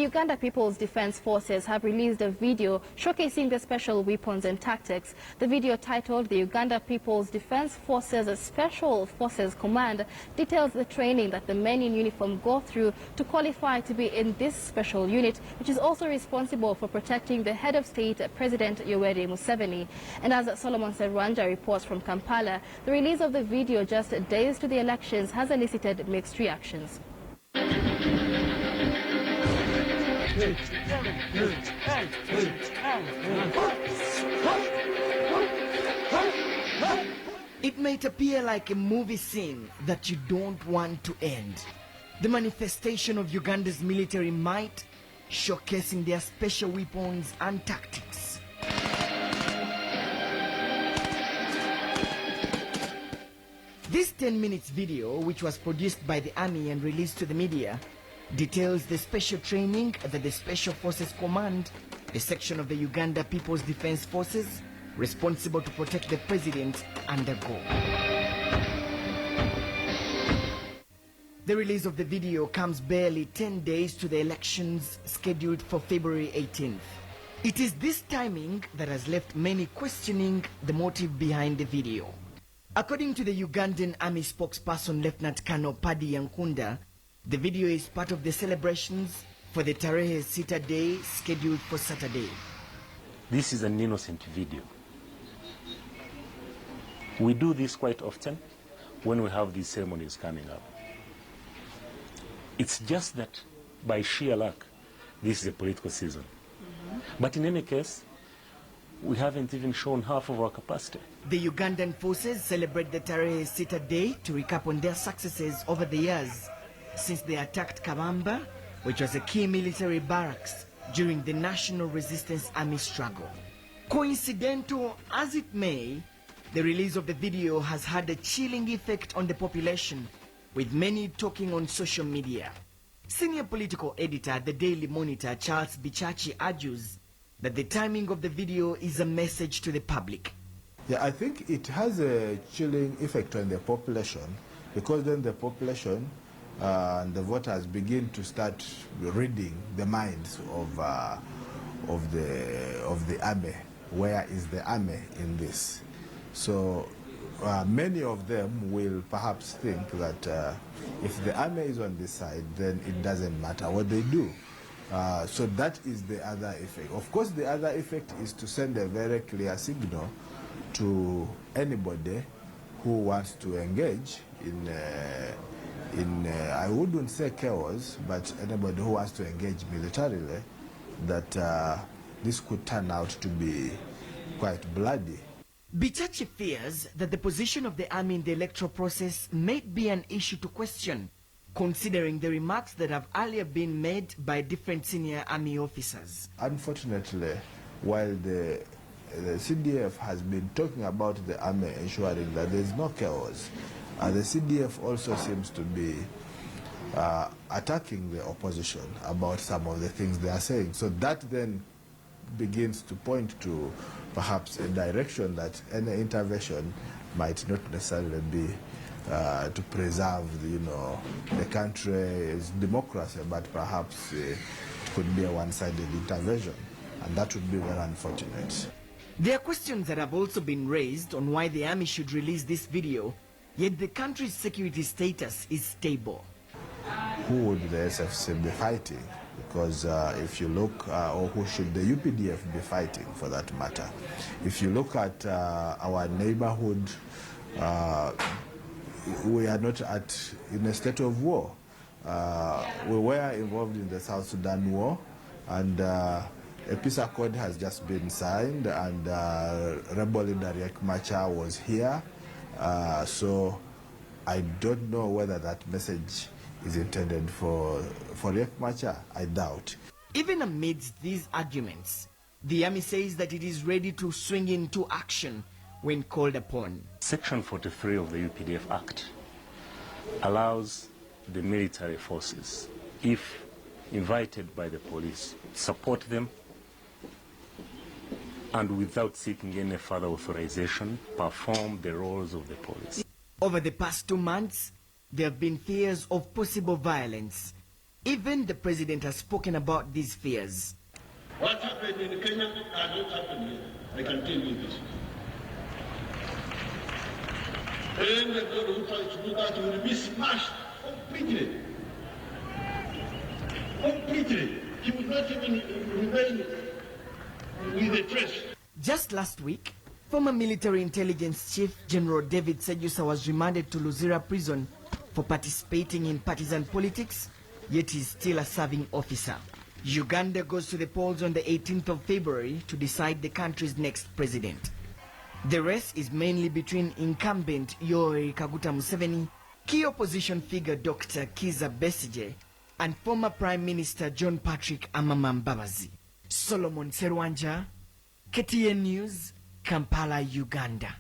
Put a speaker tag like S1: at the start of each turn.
S1: Uganda Peoples Defense Forces have released a video showcasing the special weapons and tactics. The video, titled "The Uganda Peoples Defense Forces Special Forces Command," details the training that the men in uniform go through to qualify to be in this special unit, which is also responsible for protecting the head of state, President Yoweri Museveni. And as Solomon Serwanja reports from Kampala, the release of the video just days to the elections has elicited mixed reactions.
S2: It might appear like a movie scene that you don't want to end. The manifestation of Uganda's military might, showcasing their special weapons and tactics. This 10 minutes video, which was produced by the army and released to the media, details the special training that the Special Forces Command, a section of the Uganda Peoples Defense Forces, responsible to protect the president, undergo. The release of the video comes barely 10 days to the elections scheduled for February 18th. It is this timing that has left many questioning the motive behind the video. According to the Ugandan Army spokesperson, Lieutenant Colonel Paddy Yankunda, the video is part of the celebrations for the Tarehe Sita Day scheduled for Saturday.
S3: This is an innocent video. We do this quite often when we have these ceremonies coming up. It's just that by sheer luck, this is a political season. But in any case, we haven't even shown half of our capacity.
S2: The Ugandan forces celebrate the Tarehe Sita Day to recap on their successes over the years since they attacked Kabamba, which was a key military barracks during the National Resistance Army struggle. Coincidental as it may, the release of the video has had a chilling effect on the population, with many talking on social media. Senior political editor at the Daily Monitor, Charles Bichachi, argues that the timing of the video is a message to the public.
S4: Yeah, I think it has a chilling effect on the population, because then the population and the voters begin to start reading the minds of the army. Where is the army in this? So many of them will perhaps think that if the army is on this side, then it doesn't matter what they do. So that is the other effect. Of course, the other effect is to send a very clear signal to anybody who wants to engage in I wouldn't say chaos, but anybody who wants to engage militarily, that this could turn out to be quite bloody.
S2: Bichachi fears that the position of the army in the electoral process may be an issue to question, considering the remarks that have earlier been made by different senior army officers.
S4: Unfortunately, while the CDF has been talking about the army ensuring that there is no chaos, the CDF also seems to be attacking the opposition about some of the things they are saying. So that then begins to point to perhaps a direction that any intervention might not necessarily be to preserve, the country's democracy, but perhaps it could be a one-sided intervention, and that would be very unfortunate.
S2: There are questions that have also been raised on why the army should release this video, yet the country's security status is stable.
S4: Who would the SFC be fighting? Because if you look, or who should the UPDF be fighting for that matter? If you look at our neighborhood, we are not in a state of war. We were involved in the South Sudan war, and a peace accord has just been signed, and rebel leader Riek Machar was here. So I don't know whether that message is intended for Riek Machar. I doubt.
S2: Even amidst these arguments, the army says that it is ready to swing into action when called upon.
S3: Section 43 of the UPDF Act allows the military forces, if invited by the police, support them and without seeking any further authorization, perform the roles of the police.
S2: Over the past 2 months, there have been fears of possible violence Even the president has spoken about these fears.
S5: What happened in Kenya has not happened here. I can tell you this. Anybody who tries to do that will be smashed completely. Completely. He would not even remain with a trace.
S2: Just last week, former military intelligence chief General David Sejusa was remanded to Luzira prison for participating in partisan politics, yet he's still a serving officer. Uganda goes to the polls on the 18th of February to decide the country's next president. The race is mainly between incumbent Yoweri Museveni, key opposition figure Dr. Kiza Besigye, and former Prime Minister John Patrick Amama Mbabazi. Solomon Serwanja, KTN News, Kampala, Uganda.